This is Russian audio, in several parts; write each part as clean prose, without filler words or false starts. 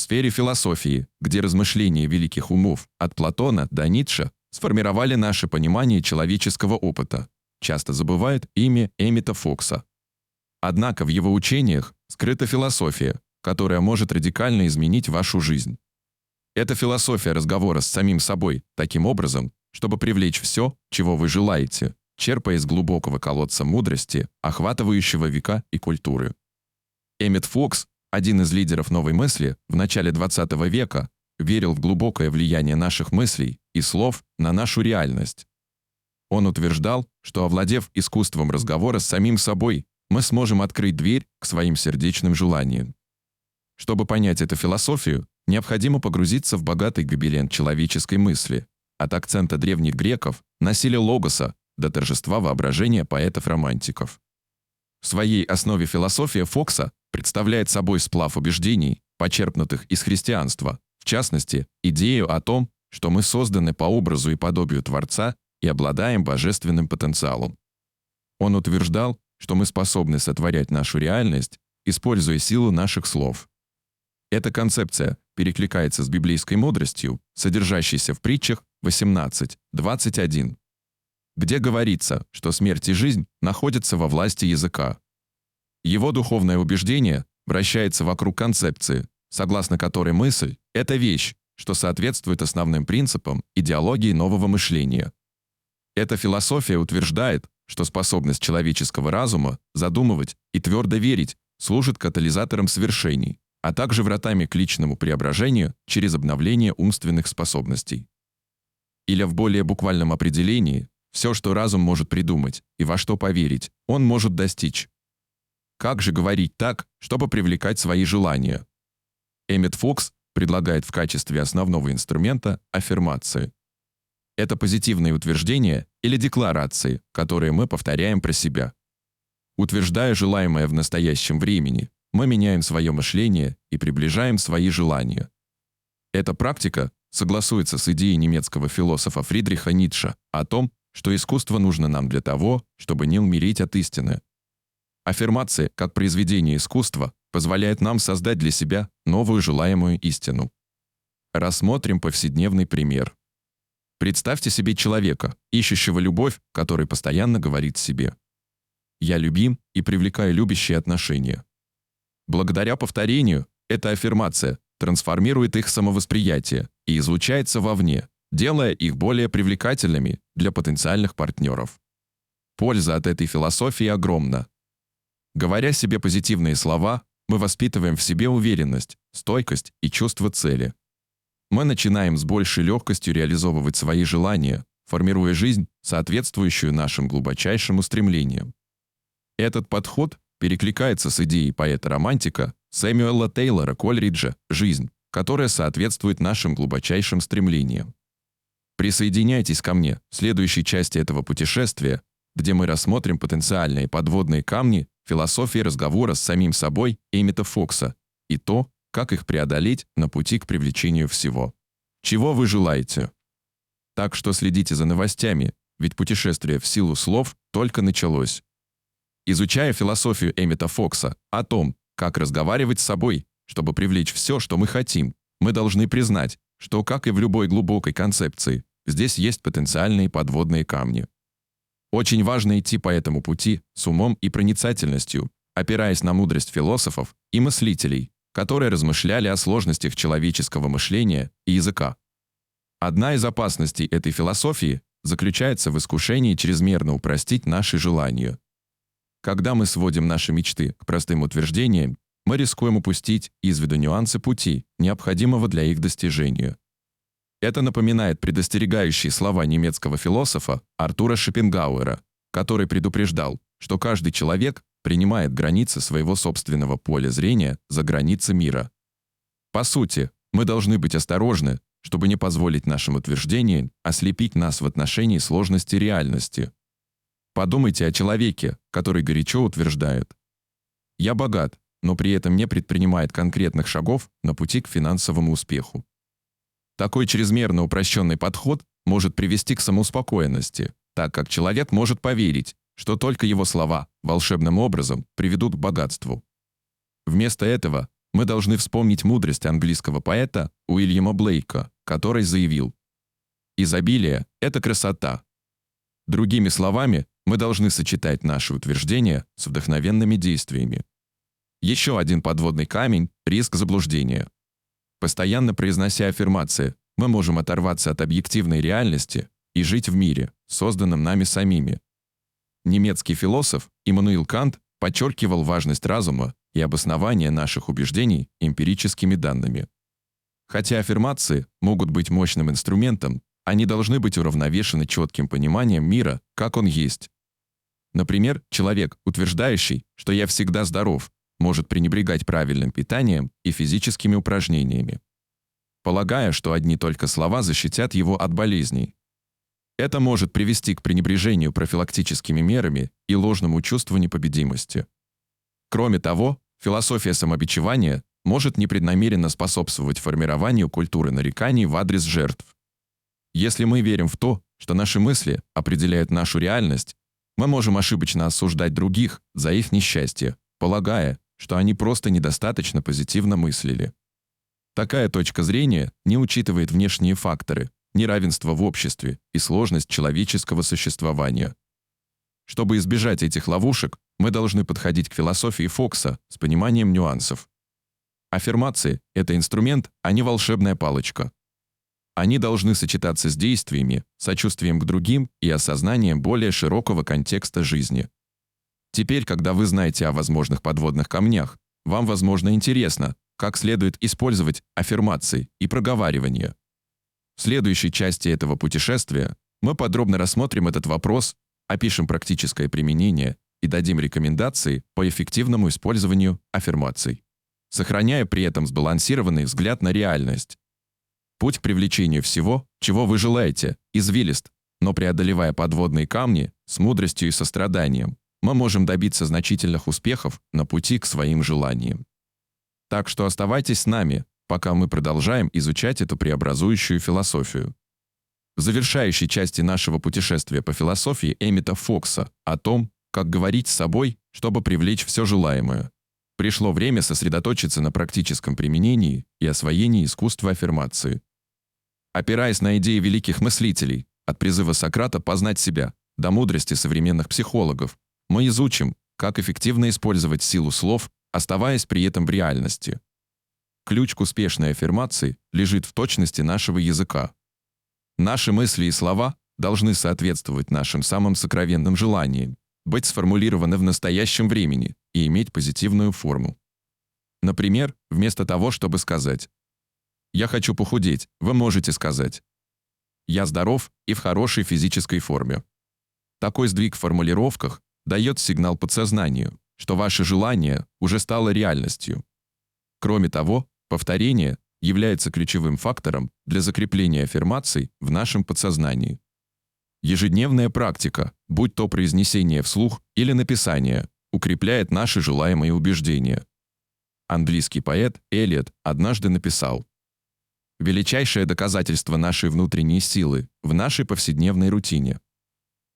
сфере философии, где размышления великих умов от Платона до Ницше сформировали наше понимание человеческого опыта, часто забывают имя Эммета Фокса. Однако в его учениях скрыта философия, которая может радикально изменить вашу жизнь. Это философия разговора с самим собой таким образом, чтобы привлечь все, чего вы желаете, черпая из глубокого колодца мудрости, охватывающего века и культуры. Эммет Фокс, один из лидеров новой мысли в начале XX века, верил в глубокое влияние наших мыслей и слов на нашу реальность. Он утверждал, что, овладев искусством разговора с самим собой, мы сможем открыть дверь к своим сердечным желаниям. Чтобы понять эту философию, необходимо погрузиться в богатый гобелен человеческой мысли, от акцента древних греков на силе логоса до торжества воображения поэтов-романтиков. В своей основе философия Фокса представляет собой сплав убеждений, почерпнутых из христианства, в частности, идею о том, что мы созданы по образу и подобию Творца и обладаем божественным потенциалом. Он утверждал, что мы способны сотворять нашу реальность, используя силу наших слов. Эта концепция перекликается с библейской мудростью, содержащейся в притчах 18:21, где говорится, что смерть и жизнь находятся во власти языка. Его духовное убеждение вращается вокруг концепции, согласно которой мысль – это вещь, что соответствует основным принципам идеологии нового мышления. Эта философия утверждает, что способность человеческого разума задумывать и твердо верить служит катализатором свершений, а также вратами к личному преображению через обновление умственных способностей. Или в более буквальном определении, все, что разум может придумать и во что поверить, он может достичь. Как же говорить так, чтобы привлекать свои желания? Эммет Фокс предлагает в качестве основного инструмента аффирмации. Это позитивные утверждения или декларации, которые мы повторяем про себя. Утверждая желаемое в настоящем времени, мы меняем свое мышление и приближаем свои желания. Эта практика согласуется с идеей немецкого философа Фридриха Ницше о том, что искусство нужно нам для того, чтобы не умереть от истины. Аффирмация, как произведение искусства, позволяет нам создать для себя новую желаемую истину. Рассмотрим повседневный пример. Представьте себе человека, ищущего любовь, который постоянно говорит себе: «Я любим и привлекаю любящие отношения». Благодаря повторению эта аффирмация трансформирует их самовосприятие и излучается вовне, делая их более привлекательными для потенциальных партнеров. Польза от этой философии огромна. Говоря себе позитивные слова, мы воспитываем в себе уверенность, стойкость и чувство цели. Мы начинаем с большей легкостью реализовывать свои желания, формируя жизнь, соответствующую нашим глубочайшим устремлениям. Этот подход перекликается с идеей поэта-романтика Сэмюэла Тейлора Кольриджа «Жизнь, которая соответствует нашим глубочайшим стремлениям». Присоединяйтесь ко мне в следующей части этого путешествия, где мы рассмотрим потенциальные подводные камни философии разговора с самим собой Эммета Фокса и то, как их преодолеть на пути к привлечению всего, чего вы желаете. Так что следите за новостями, ведь путешествие в силу слов только началось. Изучая философию Эммета Фокса о том, как разговаривать с собой, чтобы привлечь все, что мы хотим, мы должны признать, что, как и в любой глубокой концепции, здесь есть потенциальные подводные камни. Очень важно идти по этому пути с умом и проницательностью, опираясь на мудрость философов и мыслителей, которые размышляли о сложностях человеческого мышления и языка. Одна из опасностей этой философии заключается в искушении чрезмерно упростить наши желания. Когда мы сводим наши мечты к простым утверждениям, мы рискуем упустить из виду нюансы пути, необходимого для их достижения. Это напоминает предостерегающие слова немецкого философа Артура Шопенгауэра, который предупреждал, что каждый человек принимает границы своего собственного поля зрения за границы мира. По сути, мы должны быть осторожны, чтобы не позволить нашим утверждениям ослепить нас в отношении сложности реальности. Подумайте о человеке, который горячо утверждает: «Я богат, но при этом не предпринимает конкретных шагов на пути к финансовому успеху». Такой чрезмерно упрощенный подход может привести к самоуспокоенности, так как человек может поверить, что только его слова волшебным образом приведут к богатству. Вместо этого Мы должны вспомнить мудрость английского поэта Уильяма Блейка, который заявил: «Изобилие – это красота». Другими словами, мы должны сочетать наши утверждения с вдохновенными действиями. Еще один подводный камень – риск заблуждения. Постоянно произнося аффирмации, мы можем оторваться от объективной реальности и жить в мире, созданном нами самими. Немецкий философ Иммануил Кант подчеркивал важность разума и обоснования наших убеждений эмпирическими данными. Хотя аффирмации могут быть мощным инструментом, они должны быть уравновешены четким пониманием мира, как он есть. Например, человек, утверждающий, что «я всегда здоров», может пренебрегать правильным питанием и физическими упражнениями, полагая, что одни только слова защитят его от болезней. Это может привести к пренебрежению профилактическими мерами и ложному чувству непобедимости. Кроме того, философия самобичевания может непреднамеренно способствовать формированию культуры нареканий в адрес жертв. Если мы верим в то, что наши мысли определяют нашу реальность, мы можем ошибочно осуждать других за их несчастье, полагая, что они просто недостаточно позитивно мыслили. Такая точка зрения не учитывает внешние факторы, неравенство в обществе и сложность человеческого существования. Чтобы избежать этих ловушек, мы должны подходить к философии Фокса с пониманием нюансов. Аффирмации – это инструмент, а не волшебная палочка. Они должны сочетаться с действиями, сочувствием к другим и осознанием более широкого контекста жизни. Теперь, когда вы знаете о возможных подводных камнях, вам, возможно, интересно, как следует использовать аффирмации и проговаривание. В следующей части этого путешествия мы подробно рассмотрим этот вопрос, опишем практическое применение и дадим рекомендации по эффективному использованию аффирмаций, сохраняя при этом сбалансированный взгляд на реальность. Путь к привлечению всего, чего вы желаете, извилист, но преодолевая подводные камни с мудростью и состраданием, мы можем добиться значительных успехов на пути к своим желаниям. Так что оставайтесь с нами, пока мы продолжаем изучать эту преобразующую философию. В завершающей части нашего путешествия по философии Эммета Фокса о том, как говорить с собой, чтобы привлечь все желаемое, пришло время сосредоточиться на практическом применении и освоении искусства аффирмации. Опираясь на идеи великих мыслителей, от призыва Сократа познать себя до мудрости современных психологов, мы изучим, как эффективно использовать силу слов, оставаясь при этом в реальности. Ключ к успешной аффирмации лежит в точности нашего языка. Наши мысли и слова должны соответствовать нашим самым сокровенным желаниям, быть сформулированы в настоящем времени и иметь позитивную форму. Например, вместо того, чтобы сказать «Я хочу похудеть», вы можете сказать «Я здоров и в хорошей физической форме». Такой сдвиг в формулировках дает сигнал подсознанию, что ваше желание уже стало реальностью. Кроме того, повторение является ключевым фактором для закрепления аффирмаций в нашем подсознании. Ежедневная практика, будь то произнесение вслух или написание, укрепляет наши желаемые убеждения. Английский поэт Элиот однажды написал: «Величайшее доказательство нашей внутренней силы в нашей повседневной рутине».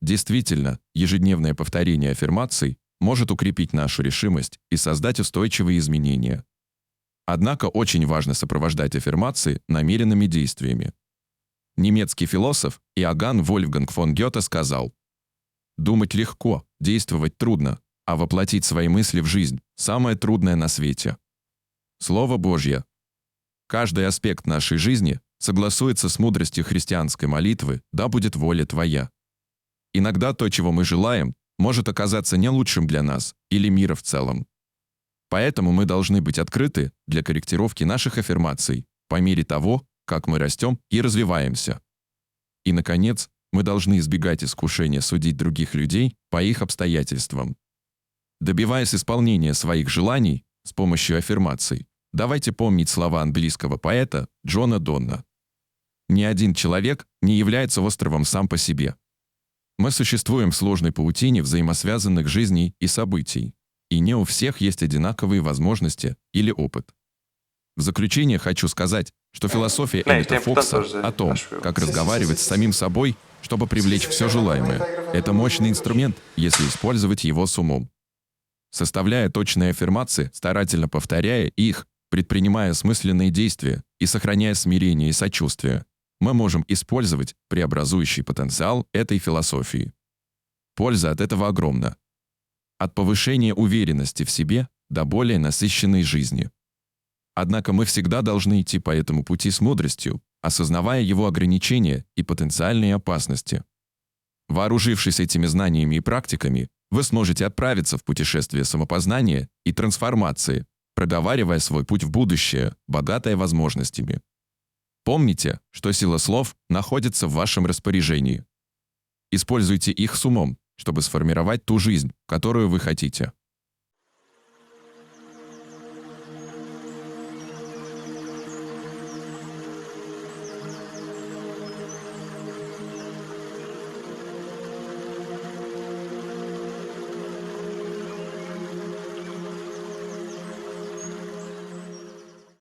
Действительно, ежедневное повторение аффирмаций может укрепить нашу решимость и создать устойчивые изменения. Однако очень важно сопровождать аффирмации намеренными действиями. Немецкий философ Иоганн Вольфганг фон Гёте сказал: «Думать легко, действовать трудно, а воплотить свои мысли в жизнь – самое трудное на свете». Слово Божье. Каждый аспект нашей жизни согласуется с мудростью христианской молитвы «Да будет воля Твоя». Иногда то, чего мы желаем, может оказаться не лучшим для нас или мира в целом. Поэтому мы должны быть открыты для корректировки наших аффирмаций по мере того, как мы растем и развиваемся. И, наконец, мы должны избегать искушения судить других людей по их обстоятельствам. Добиваясь исполнения своих желаний с помощью аффирмаций, давайте помнить слова английского поэта Джона Донна. «Ни один человек не является островом сам по себе. Мы существуем в сложной паутине взаимосвязанных жизней и событий, и не у всех есть одинаковые возможности или опыт». В заключение хочу сказать, что философия Эммета Фокса о том, как разговаривать с самим собой, чтобы привлечь все желаемое, это мощный инструмент, если использовать его с умом. Составляя точные аффирмации, старательно повторяя их Предпринимая осмысленные действия и сохраняя смирение и сочувствие, мы можем использовать преобразующий потенциал этой философии. Польза от этого огромна. От повышения уверенности в себе до более насыщенной жизни. Однако мы всегда должны идти по этому пути с мудростью, осознавая его ограничения и потенциальные опасности. Вооружившись этими знаниями и практиками, вы сможете отправиться в путешествие самопознания и трансформации, проговаривая свой путь в будущее, богатое возможностями. Помните, что сила слов находится в вашем распоряжении. Используйте их с умом, чтобы сформировать ту жизнь, которую вы хотите.